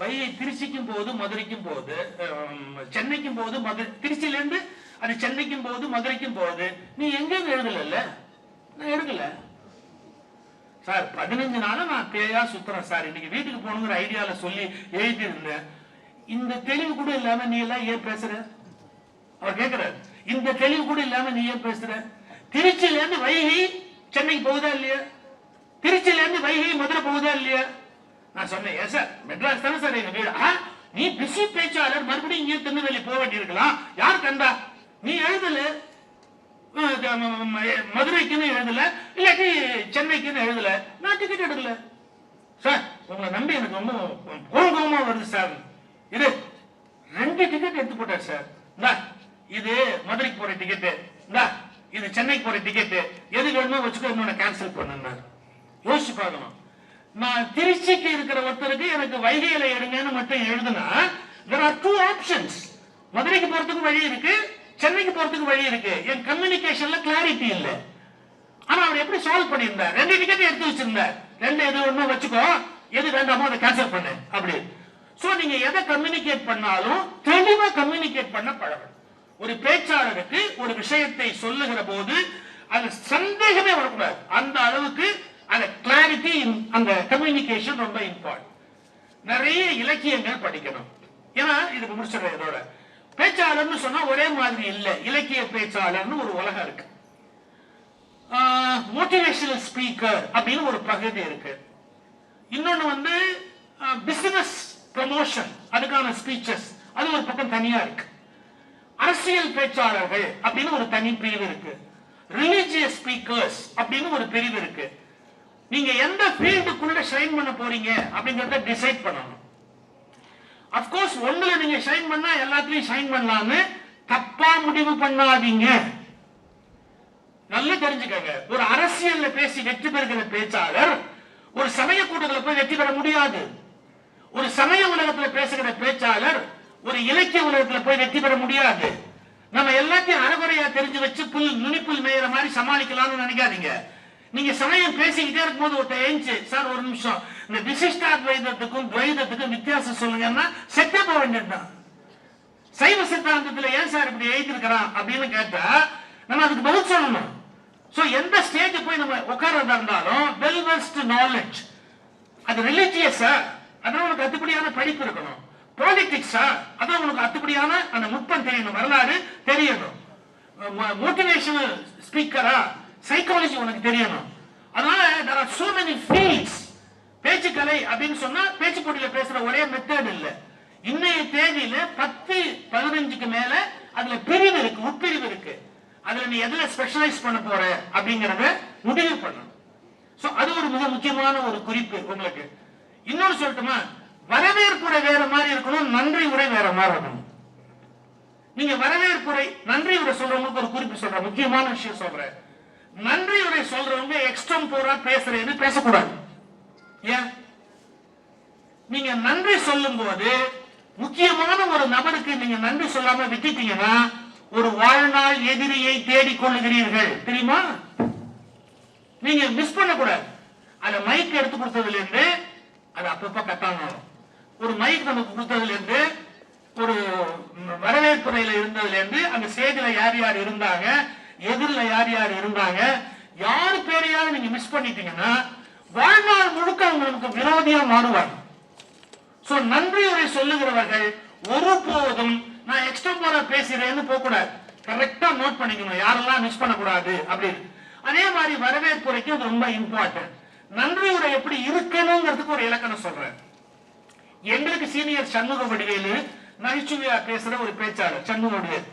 வைகை திருச்சிக்கும் போது மதுரைக்கும் போகுது, சென்னைக்கும் போது திருச்சியில இருந்து அது சென்னைக்கும் போது மதுரைக்கும் போகுது, நீ எங்கேயும் எழுதல? நான் எழுதல சார், 15 நாளா நான் பேயா சுத்துறேன் சார், இன்னைக்கு வீட்டுக்கு போகணுங்கிற ஐடியால சொல்லி எழுதி இருந்தேன். இந்த தெளிவு கூட இல்லாம நீ எல்லாம் ஏன் பேசுற? அவர் கேட்கிறார், இந்த தெளிவு கூட இல்லாம நீ ஏன் பேசுற? திருச்சியில இருந்து வைகை சென்னைக்கு போகுதா இல்லையா? திருச்சியில இருந்து வைகை மதுரை போகுதா இல்லையா? நான் சொன்னேன், ஏன் சார் மெட்ராஸ் தானே சார் எங்க வீடு. நீ பிஸி பேச்சாளர், மறுபடியும் இங்கே திருநெல்வேலி போக வேண்டியிருக்கலாம், யார் கண்டா? நீ எழுதல, மதுரைக்குன்னு எழுதல, இல்லாட்டி சென்னைக்குன்னு எழுதல, நான் டிக்கெட் எடுக்கல சார். உங்களை நம்பி எனக்கு ரொம்ப கோபமா வருது சார். இது 2 டிக்கெட் எடுத்து போட்டார் சார். இது மதுரைக்கு போற டிக்கெட்டு, இது சென்னைக்கு போற டிக்கெட்டு, எது வேணுமோ வச்சுக்கோ, இன்னொன்னு கேன்சல் பண்ணார். யோசிச்சு பார்க்கணும். நான் திருச்சிக்கு இருக்கிற ஒருத்தருக்கு எனக்கு வைகையில எடுங்கன்னு மட்டும் எழுதுனா, there are 2 options. மதுரைக்கு போறதுக்கு வழி இருக்கு, சென்னைக்கு போறதுக்கு வழி இருக்கு. என் கம்யூனிகேஷன்ல கிளாரிட்டி இல்ல. ஆனா அவர் எப்படி சால்வ் பண்ணியிருந்தார்? 2 டிக்கெட் எடுத்து வச்சிருந்தார், 2 எது ஒண்ணு வச்சுக்கோ, எது வேண்டாமோ அதை கேன்சல் பண்ணு அப்படி. சோ நீங்க எதை கம்யூனிகேட் பண்ணாலும் தெளிவா கம்யூனிகேட் பண்ண பழகணும். ஒரு பேச்சாளருக்கு ஒரு விஷயத்தை சொல்லுகிற போது அது சந்தேகமே வரக்கூடாது, அந்த அளவுக்கு அந்த கிளாரிட்டி அந்த கம்யூனிகேஷன் ரொம்ப இம்பார்ட்டன்ட். நிறைய இலக்கியங்கள் படிக்கணும். ஏன்னா இதுக்கு முடிச்சிடறேன் இதோட. பேச்சாளர்னு சொன்னா ஒரே மாதிரி இல்ல, இலக்கிய பேச்சாளர்னு ஒரு உலகம் இருக்கு. மோட்டிவேஷனல் ஸ்பீக்கர் அப்படின்னு ஒரு பகுதி இருக்கு. இன்னொன்னு வந்து பிசினஸ் ப்ரமோஷன், அதுக்கான ஸ்பீச்சஸ், அது ஒரு பக்கம் தனியா இருக்கு. அரசியல் பேச்சாளர்கள் அப்படின்னு ஒரு தனி பிரிவு இருக்கு, ரிலிஜியஸ் ஸ்பீக்கர்ஸ் அப்படின்னு ஒரு பிரிவு இருக்கு. நீங்க எந்த ஃபீல்டுக்குள்ள ஷைன் பண்ண போறீங்க அப்படிங்கறத டிசைட் பண்ணணும். அப்கோர்ஸ் ஒண்ணுல நீங்க ஷைன் பண்ணா எல்லாத்துலயும் ஷைன் பண்ணலாம்னு தப்பா முடிவு பண்ணாதீங்க. நல்லா தெரிஞ்சுக்கங்க, ஒரு அரசியல்ல பேசி வெற்றி பெறுகிற பேச்சாளர் ஒரு சமய கூட்டத்தில் போய் வெற்றி பெற முடியாது. ஒரு சமய உலகத்துல பேசுகிற பேச்சாளர் ஒரு இலக்கிய உலகத்துல போய் வெற்றி பெற முடியாது. நம்ம எல்லாத்தையும் அறகுறையா தெரிஞ்சு வச்சு நுனிப்புல் மேயிற மாதிரி சமாளிக்கலாம்னு நினைக்காதீங்க. நீங்க சமயம் பேசிக்கிட்டே இருக்கும்போது ஒருத்தர் ஏஞ்சி, சார் ஒரு நிமிஷம், இந்த விசிஷ்டாத்வைதத்துக்கும் துவைதத்துக்கும் வித்தியாசம் சொல்லுங்கன்னா செட்டே போக வேண்டியதுதான். சைவ சித்தாந்தத்துல ஏன் சார் இப்படி எழுதிருக்கிறான் அப்படின்னு கேட்டா நம்ம அதுக்கு பதில் சொல்லணும். சோ எந்த ஸ்டேஜ் போய் நம்ம உட்கார்றதா இருந்தாலும் வெல் வெஸ்ட் நாலேஜ், அது ரிலிஜியஸா அதான் உனக்கு அத்துப்படியான படிப்பு இருக்கணும், பாலிடிக்ஸா அதான் உனக்கு அத்துப்படியான அந்த நுட்பம் தெரியணும், வரலாறு தெரியணும், மோட்டிவேஷனல் ஸ்பீக்கரா சைக்காலஜி உனக்கு தெரியணும். அதனால there are so many fields. பேச்சுக்கலை அப்படின்னு சொன்னா பேச்சு போட்டியில பேசுற ஒரே மெத்தட் இல்ல. இன்னைய தேதியில 10-15க்கு மேல அதுல பிரிவு இருக்கு, உட்பிரிவு இருக்கு. அதுல நீ எதுல ஸ்பெஷலைஸ் பண்ண போற அப்படிங்கறத முடிவு பண்ணணும். சோ அது ஒரு மிக முக்கியமான ஒரு குறிப்பு உங்களுக்கு. இன்னொரு சொல்லட்டுமா, வரவேற்புரை வேற மாதிரி இருக்கணும், நன்றி உரை வேற மாதிரி இருக்கணும். நீங்க வரவேற்புரை நன்றி உரை சொல்றவங்களுக்கு ஒரு குறிப்பு சொல்ற முக்கியமான விஷயம் சொல்றேன். நன்றி உரை சொல்றவங்க எக்ஸ்டம்போரா பேசுறேன்னு பேசக்கூடாது. ஏன்? நீங்க நன்றி சொல்லும் போது முக்கியமான ஒரு நபருக்கு நீங்க நன்றி சொல்லாம விட்டுட்டீங்கன்னா ஒரு வாழ்நாள் எதிரியை தேடிக் கொள்ளுகிறீர்கள், தெரியுமா? நீங்க மிஸ் பண்ண கூடாது. அத மைக் எடுத்து கொடுத்ததுல இருந்து அது அப்பப்ப கட்டானாலும், ஒரு மைக் நமக்கு கொடுத்ததுல இருந்து, ஒரு வரவேற்புரையில இருந்ததுல இருந்து, அந்த ஸ்டேஜ்ல யார் யார் இருந்தாங்க, எதிரில யார் யார் இருந்தாங்க, யாரு பேரையாவது நீங்க மிஸ் பண்ணிட்டீங்கன்னா வாழ்நாள் முழுக்க உங்களுக்கு விரோதியா மாறுவாங்க. சோ நன்றி உரை சொல்லுகிறவர்கள் ஒருபோதும் நான் எக்ஸ்ட்ரா பேசுறேன்னு போக கூடாது. கரெக்டா நோட் பண்ணிக்கணும் யாரெல்லாம் மிஸ் பண்ணக்கூடாது அப்படின்னு. அதே மாதிரி வரவேற்புரைக்கு அது ரொம்ப இம்பார்ட்டன்ட். நன்றி உரை எப்படி இருக்கணுங்கிறதுக்கு ஒரு இலக்கணம் சொல்றேன். எங்களுக்கு சீனியர் சண்முக வடிவேலு நகைச்சுவையா பேசுற ஒரு பேச்சாளர் சண்முக வடிவேலு.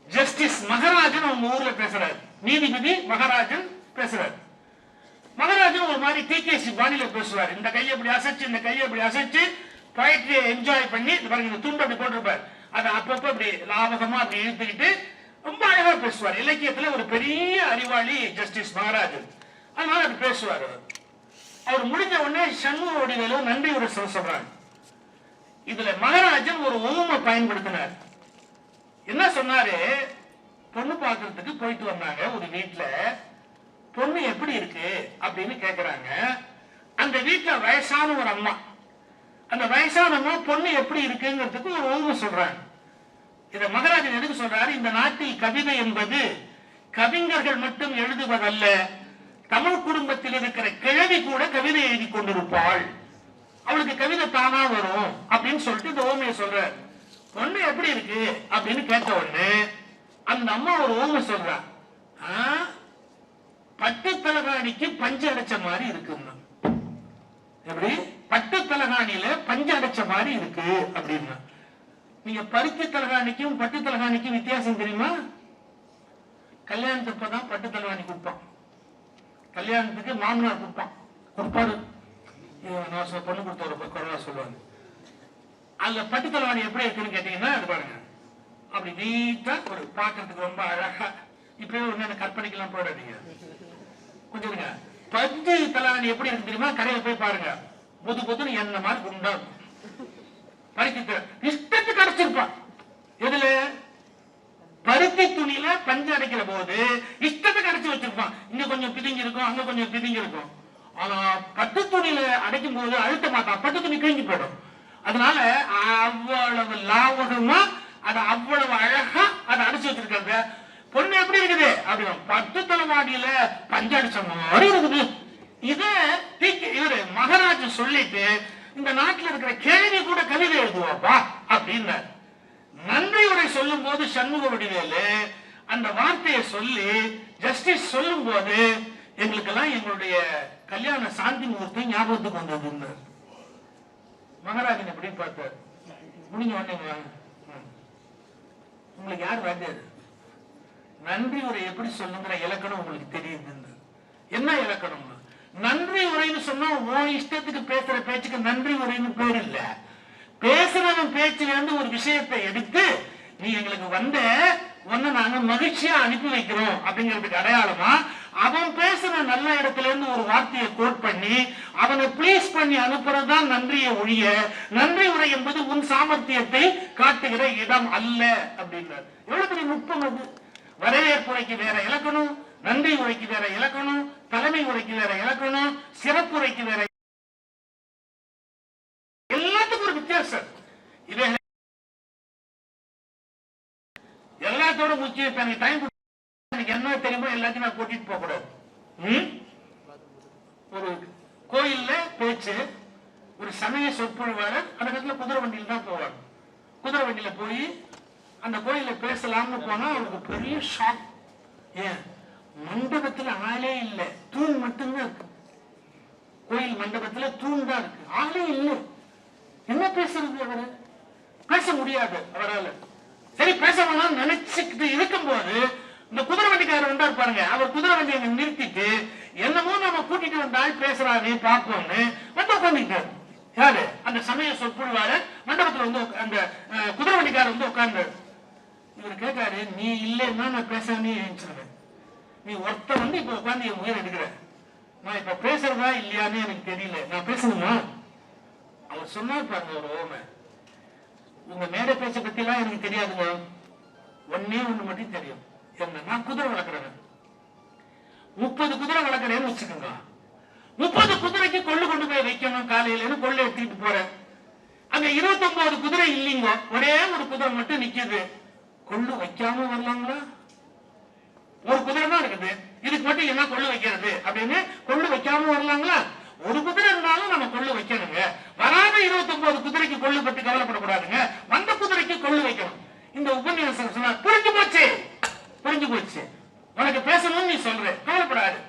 ஜஸ்டிஸ் மகராஜன் அவங்க ஊர்ல பேசுறாரு, நீதிபதி மகராஜன் பேசுறாரு. மகராஜன் ஒரு மாதிரி டிகேசி பாணியில பேசுவார். இந்த கையை அப்படி அசைச்சு இந்த கையை அப்படி அசைச்சு போயிட்ரியை என்ஜாய் பண்ணி பாருங்க, இந்த துண்டு அப்படி போட்டிருப்பார், அதை அப்பப்ப அப்படி லாபகமா அப்படி இழுத்துக்கிட்டு ரொம்ப அழகா பேசுவார். இலக்கியத்துல ஒரு பெரிய அறிவாளி ஜஸ்டிஸ் மகராஜன், அதனால அப்படி பேசுவார். அவர் முடிஞ்ச உடனே சண்முக வடிவேலு நன்றி உரை சொல்றாங்க. இதுல மகராஜன் ஒரு ஊமை பயன்படுத்தினார். என்ன சொன்னாரு, பொண்ணு பாக்குறதுக்கு போயிட்டு வந்தாங்க ஒரு வீட்டுல, பொண்ணு எப்படி இருக்கு அப்படின்னு கேக்குறாங்க. அந்த வீட்டுல வயசான ஒரு அம்மா, அந்த வயசான அம்மா பொண்ணு எப்படி இருக்குங்கிறதுக்கு ஒரு ஊமை சொல்றாங்க. இத மகராஜன் எதுக்கு சொல்றாரு, இந்த நாட்டில் கவிதை என்பது கவிஞர்கள் மட்டும் எழுதுவதல்ல, தமிழ் குடும்பத்தில் இருக்கிற கிழவி கூட கவிதை எழுதி கொண்டிருப்பாள், அவளுக்கு கவிதை தானா வரும் அப்படின்னு சொல்லிட்டு இந்த ஊமையை சொல்றாரு. பொண்ணு எப்படி இருக்கு அப்படின்னு கேட்ட உடனே அந்த அம்மா ஒரு ஊமை சொல்றா, பட்டு தலகாணிக்கு பஞ்சு அடைச்ச மாதிரி இருக்குன்னா. எப்படி? பட்டு தலகாணியில பஞ்சு அடைச்ச மாதிரி இருக்கு அப்படின்னா. நீங்க பருத்தி தலகாணிக்கும் பட்டு தலகாணிக்கும் வித்தியாசம் தெரியுமா? கல்யாணத்துப்பதான் பட்டு தலகாணி கொடுப்பான், கல்யாணத்துக்கு மாமனார் கொடுப்பாரு. பொண்ணு கொடுத்த ஒரு குரலா சொல்லுவாங்க. அதுல பட்டு தலகாணி எப்படி இருக்குன்னு கேட்டீங்கன்னா அது பாருங்க, அப்படி நீட்டா ஒரு பாக்குறதுக்கு ரொம்ப அழகா. இப்பவே ஒண்ணு கற்பனைக்கெல்லாம் போடாதீங்க, கொஞ்சம் பஞ்சு தலகாணி எப்படி இருக்கு தெரியுமா? கடையில போய் பாருங்க, பொது பொதுன்னு என்ன மாதிரி குண்டா பருத்தி இஷ்டத்துக்கு அடைச்சிருப்பான். எதுல? பருத்தி துணியில பஞ்சு அடைக்கிற போது இஷ்டத்துக்கு அடைச்சு வச்சிருப்பான். இங்க கொஞ்சம் பிதிங்கி இருக்கும், அங்க கொஞ்சம் பிதிங்கி இருக்கும். ஆனா பட்டு துணியில அடைக்கும் போது அழுத்த மாட்டான், பட்டு துணி கிழிஞ்சு போயிடும். அதனால அவ்வளவு லாபகமா அதை அவ்வளவு அழகா அதை அடைச்சு வச்சிருக்காங்க. பொண்ணு எப்படி இருக்குது அப்படின்னா பட்டு தலைவாடியில பஞ்சடிச்ச மாதிரி இருக்குது. இவரு மகராஜ் சொல்லிட்டு இந்த நாட்டில் இருக்கிற கேள்வி கூட கவிதை எழுதுவாப்பா அப்படின்னு நன்றி உரை சொல்லும் போது சண்முக வடிவேலு அந்த வார்த்தையை சொல்லி ஜஸ்டிஸ் சொல்லும் போது எங்களுக்கெல்லாம் எங்களுடைய கல்யாண சாந்தி முகூர்த்தம் ஞாபகத்துக்கு வந்தது. மகராஜன் எப்படி பார்த்தார்? முடிஞ்ச உடனே உங்களுக்கு யார் வாத்தியார்? நன்றி உரை எப்படி சொல்லுங்கிற இலக்கணம் உங்களுக்கு தெரியுது. என்ன இலக்கணம்? நன்றி உரைன்னு சொன்னா உன் இஷ்டத்துக்கு பேசுற பேச்சுக்கு நன்றி உரைன்னு பேர் இல்ல. பேசுறவன் பேச்சுல இருந்து ஒரு விஷயத்தை எடுத்து நீ எங்களுக்கு வந்த ஒன்னு நாங்க மகிழ்ச்சியா அனுப்பி வைக்கிறோம் அப்படிங்கிறதுக்கு அடையாளமா அவன் பேசுற நல்ல இடத்துல இருந்து ஒரு வார்த்தையை கோட் பண்ணி அவனை ப்ளீஸ் பண்ணி அனுப்புறதுதான் நன்றியை ஒழிய நன்றி உரை என்பது உன் சாமர்த்தியத்தை காட்டுகிற இடம் அல்ல அப்படின்றார். எவ்வளவு பெரிய நுட்பம் அது! வரவேற்புரைக்கு வேற இலக்கணம், நன்றி உரைக்கு வேற இலக்கணம், தலைமை உரைக்கு வேற இலக்கணம், சிறப்புரைக்கு வேற, எல்லாத்துக்கும் ஒரு வித்தியாசம். இதை எல்லாத்தோட முக்கியம் எனக்கு டைம் என்ன தெரியுமோ எல்லாத்தையும் நான் கூட்டிட்டு போக கூடாது. ஒரு கோயில்ல பேச்சு, ஒரு சமய சொற்பொழிவாளர் அந்த இடத்துல குதிரை வண்டியில் தான் போவாங்க. குதிரை வண்டியில போய் அந்த கோயில பேசலாம்னு போனா அவருக்கு பெரிய ஷாக். ஏன்? மண்டபத்துல ஆளே இல்ல, தூண் மட்டும்தான் இருக்கு. கோயில் மண்டபத்துல தூண் தான் இருக்கு, ஆளே இல்லை. என்ன பேசுறது? அவரு பேச முடியாது அவரால். சரி பேச வேணாம் நினைச்சுக்கிட்டு இருக்கும் போது இந்த குதிரை வண்டிக்காரர் வந்தா பாருங்க, அவர் குதிரை வண்டியை நிறுத்திட்டு என்னமோ நம்ம கூட்டிட்டு வந்தால் பேசுறாரு பாப்போம்னு வந்து உட்காந்துட்டாரு. யாரு? அந்த சமய சொற்பொழிவாளர் மண்டபத்துல வந்து அந்த குதிரை வண்டிக்காரர் வந்து உட்கார்ந்தாரு. இவர் கேட்காரு, நீ இல்லைன்னா நான் பேசாமே எழுச்சிருவேன். நீ ஒருத்த வந்து இப்ப உட்காந்து என் உயிர் எடுக்கிற, நான் இப்ப பேசுறதா இல்லையான்னு எனக்கு தெரியல, நான் பேசணுமா? அவர் சொன்னார் பாருங்க ஒரு ஓமை, உங்க மேடை பேச்ச பத்தி எல்லாம் எனக்கு தெரியாதுங்க, ஒன்னே ஒண்ணு மட்டும் தெரியும். என்ன? நான் குதிரை வளர்க்குறேன், 30 குதிரை வளர்க்குறேன்னு வச்சுக்கோங்க. 30 குதிரைக்கு கொள்ளு கொண்டு போய் வைக்கணும், காலையில கொள்ளு எடுத்துட்டு போறேன். அங்க 29 குதிரை இல்லைங்க, ஒரே ஒரு குதிரை மட்டும் நிக்குது. கொள்ளு வைக்காம வரலாங்களா? ஒரு குதிரை தான் இருக்குது, இதுக்கு மட்டும் என்ன கொள்ளு வைக்கிறது அப்படின்னு கொள்ளு வைக்காம வரலாங்களா? ஒரு குதிரை இருந்தாலும் நம்ம கொள்ளு வைக்கணுங்க. வராத 29 குதிரைக்கு கொள்ளு பற்றி கவலைப்படக்கூடாதுங்க, வந்த குதிரைக்கு கொள்ளு வைக்கணும். இந்த உபன்யாசம் சொன்னா புரிஞ்சு போச்சு, புரிஞ்சு போச்சு, உனக்கு பேசணும்னு நீ சொல்ற, கவலைப்படாது.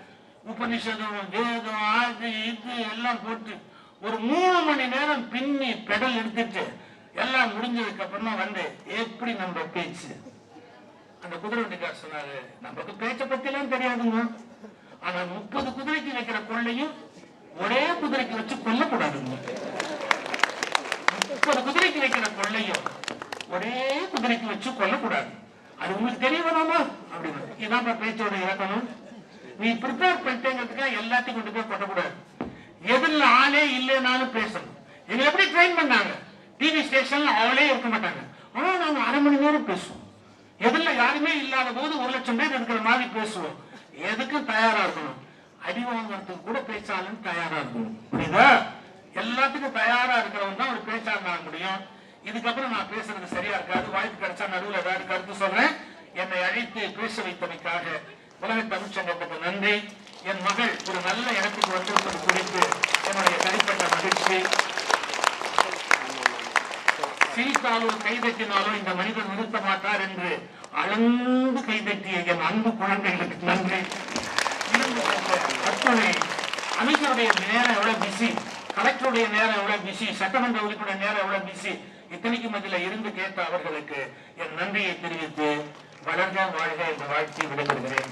உபநிஷதம் வேதம் அது இது எல்லாம் போட்டு ஒரு 3 மணி நேரம் பின்னி பெடல் எடுத்துட்டு எல்லாம் முடிஞ்சதுக்கு அப்புறமா வந்து எப்படி நம்ம பேச்சு. அந்த குதிரை வண்டிக்கார் சொன்னாரு, நமக்கு பேச்ச பத்தி எல்லாம் தெரியாதுங்க, ஆனா 30 குதிரைக்கு வைக்கிற கொள்ளையும் ஒரே குதிரைக்கு வச்சு கொல்லக்கூடாதுங்க. 30 குதிரைக்கு வைக்கிற கொள்ளையும் ஒரே குதிரைக்கு வச்சு கொல்லக்கூடாது. அது உங்களுக்கு தெரிய வேணாமா அப்படின்னு. இதான் பேச்சோட இலக்கணம். நீ ப்ரிப்பேர் பண்ணிட்டேங்கிறதுக்காக எல்லாத்தையும் கொண்டு போய் கொட்டக்கூடாது. எதுல ஆளே இல்லைனாலும் பேசணும். எங்க எப்படி ட்ரெயின் பண்ணாங்க? டிவி ஸ்டேஷன்ல அவளே இருக்க மாட்டாங்க, ஆனா நாங்க 1/2 மணி நேரம் பேசுவோம். எதுல யாருமே இல்லாத போது 1,00,000 பேர் இருக்கிற மாதிரி பேசுவோம். எதுக்கும் தயாரா இருக்கணும், அடி வாங்கறதுக்கு கூட பேச்சாலும் தயாரா இருக்கணும். புரியுதா? எல்லாத்துக்கும் தயாரா இருக்கிறவங்க தான் ஒரு பேச்சாளர் ஆக முடியும். இதுக்கப்புறம் நான் பேசுறது சரியா இருக்காது, வாய்ப்பு கிடைச்சா நடுவில் ஏதாவது கருத்து சொல்றேன். என்னை அழைத்து பேச வைத்தமைக்காக உலக தமிழ்ச்சங்கத்துக்கு நன்றி. என் மகள் ஒரு நல்ல இடத்துக்கு வந்திருப்பது குறித்து என்னுடைய தனிப்பட்ட மகிழ்ச்சி. சிரித்தாலோ கைதட்டினாலோ இந்த மனிதன் நிறுத்த மாட்டார் என்று அளந்து கைதட்டிய என் அன்பு குழந்தைகளுக்கு நன்றி. அத்துணை அமைச்சருடைய நேரம் எவ்வளவு பிஸி, கலெக்டருடைய நேரம் எவ்வளவு பிஸி, சட்டமன்ற உறுப்பினர் நேரம் எவ்வளவு பிஸி, இத்தனைக்கு மத்தியில இருந்து கேட்ட அவர்களுக்கு என் நன்றியை தெரிவித்து வளர்க வாழ்க என்று வாழ்த்தி விடைபெறுகிறேன்.